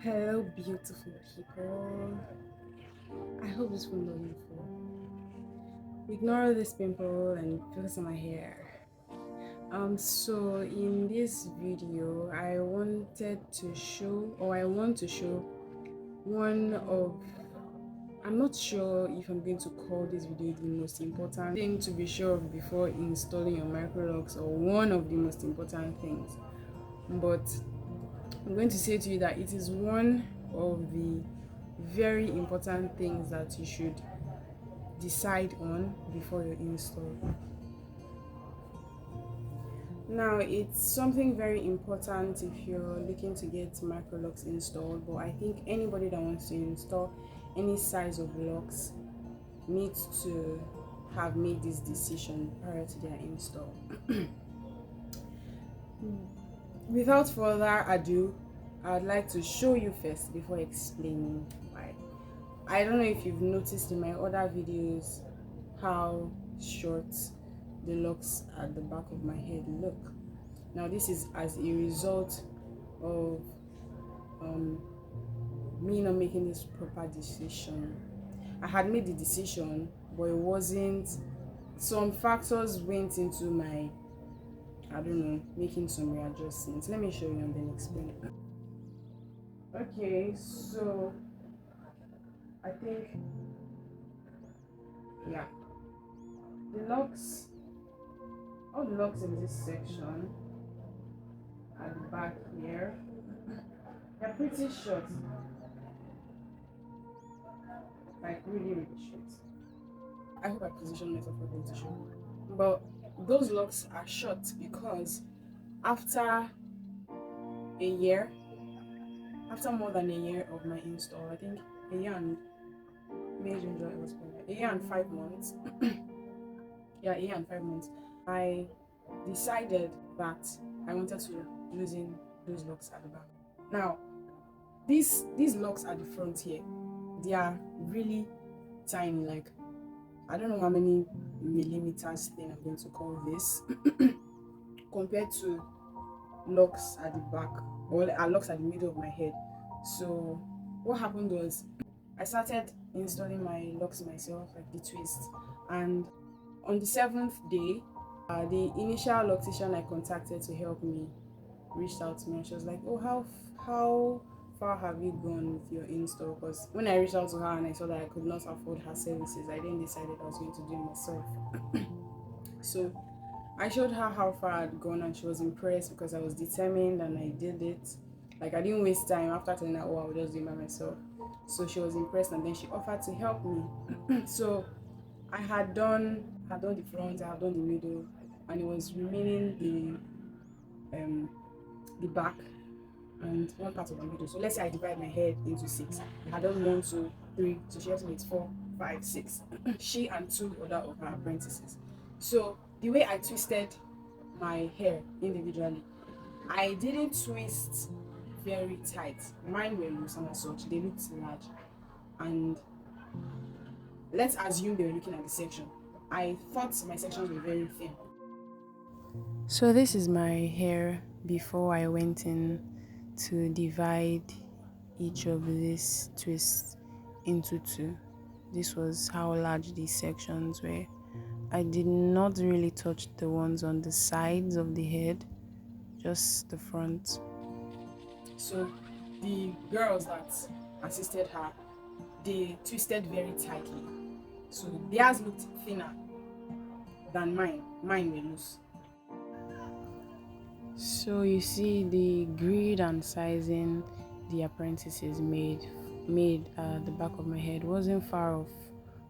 Hello, beautiful people. I hope this will not beautiful. Ignore this pimple and focus on my hair. So in this video, I wanted to show, or I want to show one of. I'm not sure if I'm going to call this video the most important thing to be sure of before installing your micro locks, or one of the most important things, but I'm going to say to you that it is one of the very important things that you should decide on before you install. Now, it's something very important if you're looking to get micro locks installed, but I think anybody that wants to install any size of locks needs to have made this decision prior to their install. Without further ado, I'd like to show you first before explaining why. I don't know if you've noticed in my other videos how short the locks at the back of my head look. Now this is as a result of me not making this proper decision. I had made the decision, but it wasn't, some factors went into my, I don't know, making some readjustments. Let me show you and then explain. Okay, so I think, yeah, the locks, all the locks in this section at the back here, they're pretty short, like really short. I hope I position myself properly to show. But those locks are short because after a year, after more than a year of my install, I think a year and a year and 5 months. Yeah, a year and 5 months. I decided that I wanted to loosen those locks at the back. Now, these locks at the front here, they are really tiny. Like, I don't know how many millimeters thing I'm going to call this compared to locks at the back, or locks at the middle of my head. So what happened was I started installing my locks myself, like the twist, and on the 7th day, the initial loctician I contacted to help me reached out to me, and she was like, "Oh, how far have you gone with your install?" Because when I reached out to her and I saw that I could not afford her services, I then decided I was going to do it myself. So I showed her how far I'd gone, and she was impressed because I was determined and I did it. Like, I didn't waste time after telling her, "Oh, I would just do it by myself." So she was impressed, and then she offered to help me. So I had done the front, I had done the middle, and it was remaining the back and one part of the middle. So let's say I divide my head into six. I had done one, two, three, so she estimates 4, 5, 6. She and two other of her apprentices. So the way I twisted my hair individually, I didn't twist very tight. Mine were loose and as such, they looked large. And let's assume they were looking at the section. I thought my sections were very thin. So this is my hair before I went in to divide each of these twists into two. This was how large these sections were. I did not really touch the ones on the sides of the head, just the front. So the girls that assisted her, they twisted very tightly. So theirs looked thinner than mine. Mine were loose. So you see, the grid and sizing the apprentices made the back of my head wasn't far off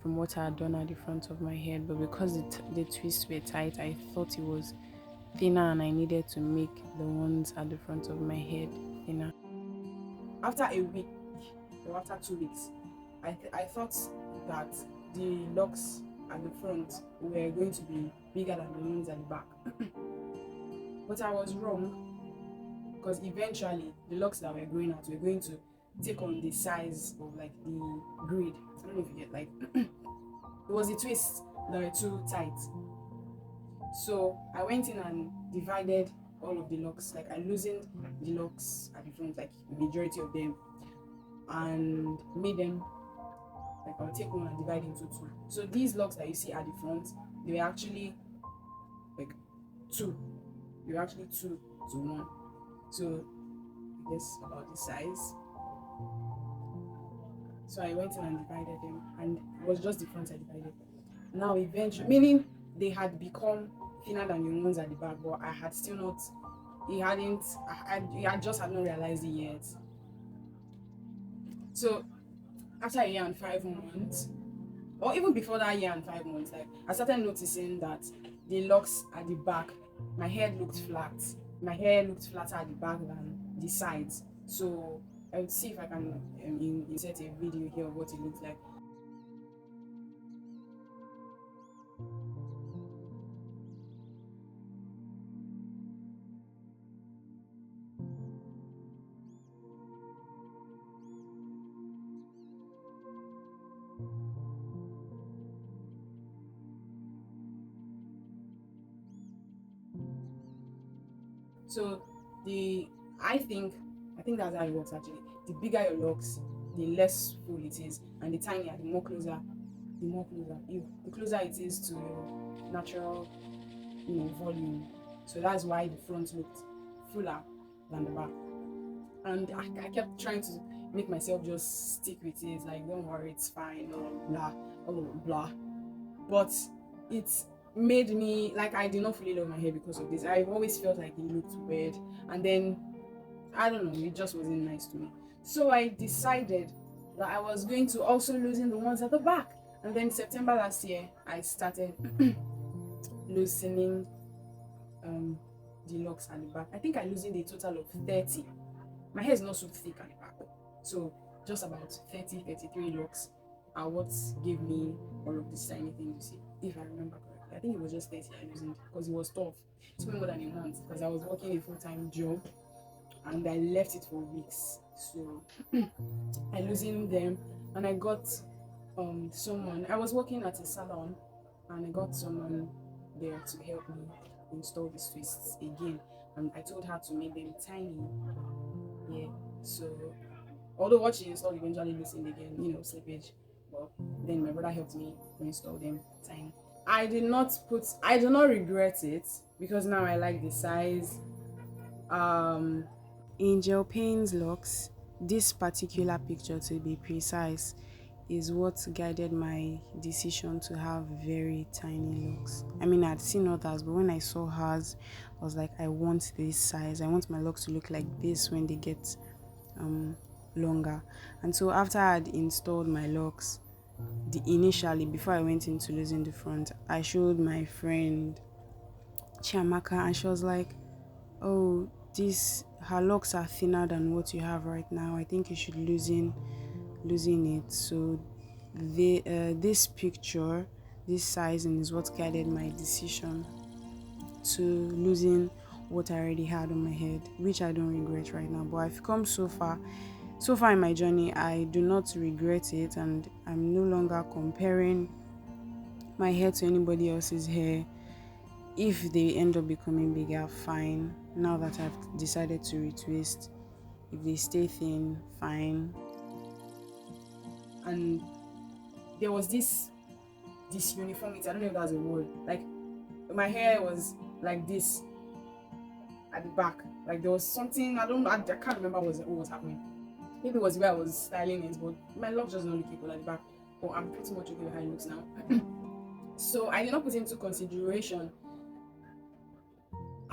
from what I had done at the front of my head, but because the twists were tight, I thought it was thinner and I needed to make the ones at the front of my head thinner. After a week or after 2 weeks, I thought that the locks at the front were going to be bigger than the ones at the back. But I was wrong, because eventually the locks that were growing out were going to take on the size of like the grid. I don't know if you get, like, it was the twists that were too tight. So I went in and divided all of the locks. Like, I loosened the locks at the front, like majority of them, and made them, like, I'll take one and divide into two. So these locks that you see at the front, they were actually like two. They were actually 2 to 1. So I guess about the size. So I went in and divided them, and it was just the front I divided. Now eventually, meaning they had become thinner than the ones at the back, but I had still not. I just had not realized it yet. So after a year and 5 months, or even before that year and 5 months, like, I started noticing that the locks at the back, my hair looked flat. My hair looked flatter at the back than the sides. So I would see if I can insert a video here of what it looks like. So the I think that's how it works actually. The bigger your locks, the less full it is, and the tinier, the more closer. The closer it is to your natural, volume. So that's why the front looked fuller than the back. And I kept trying to make myself just stick with it, like, don't worry, it's fine, blah blah. But it made me, like, I did not fully love my hair because of this. I've always felt like it looked weird, and then I don't know, it just wasn't nice to me. So I decided that I was going to also loosen the ones at the back. And then September last year, I started loosening the locks at the back. I think I loosened a total of 30. My hair is not so thick at the back, so just about 33 locks are what gave me all of this tiny thing you see, if I remember correctly. I think it was just 30 I loosened because it was tough. It took me more than a month because I was working a full-time job and I left it for weeks. So I loosened them, and I got someone. I was working at a salon, and I got someone there to help me install these twists again, and I told her to make them tiny. Yeah. So although what she installed eventually loosened again, slippage. But then my brother helped me install them tiny. I do not regret it because now I like the size. Angel Payne's locks, this particular picture to be precise, is what guided my decision to have very tiny locks. I mean, I'd seen others, but when I saw hers, I was like, I want this size. I want my locks to look like this when they get longer. And so after I had installed my locks, initially, before I went into losing the front, I showed my friend Chiamaka, and she was like, oh, her locks are thinner than what you have right now. I think you should loosen it. So this picture, this sizing is what guided my decision to losing what I already had on my head, which I don't regret right now. But I've come so far in my journey. I do not regret it, and I'm no longer comparing my hair to anybody else's hair. If they end up becoming bigger, fine. Now that I've decided to retwist, if they stay thin, fine. And there was this uniformity. I don't know if that's a word. Like, my hair was like this at the back. Like, there was something, I can't remember what was happening. Maybe it was where I was styling it, but my locks just don't look equal at the back. But I'm pretty much okay with how it looks now. So I did not put into consideration.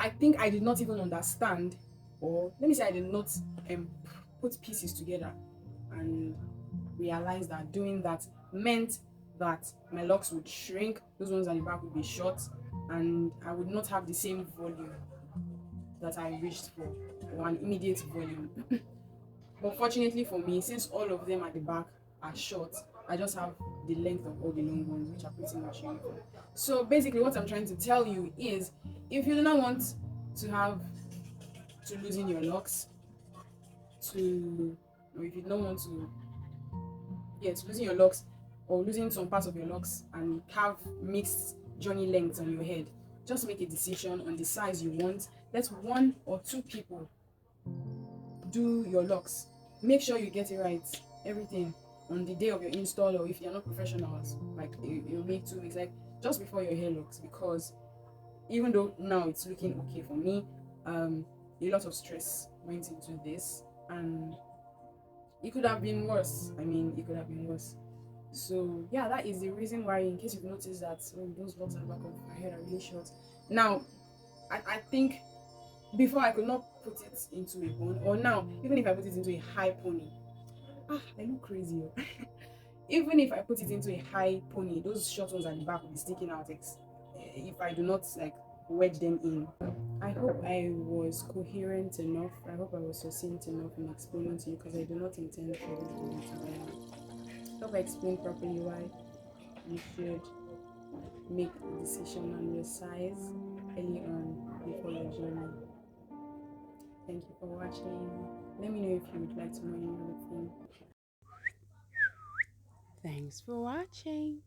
I think I did not even understand, or let me say I did not put pieces together and realize that doing that meant that my locks would shrink, those ones at the back would be short, and I would not have the same volume that I wished for, or an immediate volume. But fortunately for me, since all of them at the back are short, I just have the length of all the long ones, which are pretty much uniform. So basically what I'm trying to tell you is, if you do not want to loosen your locks, or if you don't want to loosen your locks, or losing some parts of your locks and have mixed journey lengths on your head, just make a decision on the size you want. Let 1 or 2 people do your locks. Make sure you get it right. everything on the day of your install, or if you're not professionals, like you make 2 weeks, like just before your hair looks, because even though now it's looking okay for me, a lot of stress went into this, and it could have been worse. I mean, it could have been worse. So yeah, that is the reason why, in case you've noticed that, oh, those locks at the back of my head are really short. Now, I think before I could not put it into a bun, or now, even if I put it into a high pony, I look crazy. Oh. Even if I put it into a high pony, those short ones at the back will be sticking out. If I do not like wedge them in. I hope I was coherent enough. I hope I was succinct enough in explaining to you, because I do not intend for this video to be long. I hope I explained properly why you should make a decision on your size early on before your journey. Thank you for watching. Let me know if you would like to know any other thing. Thanks for watching.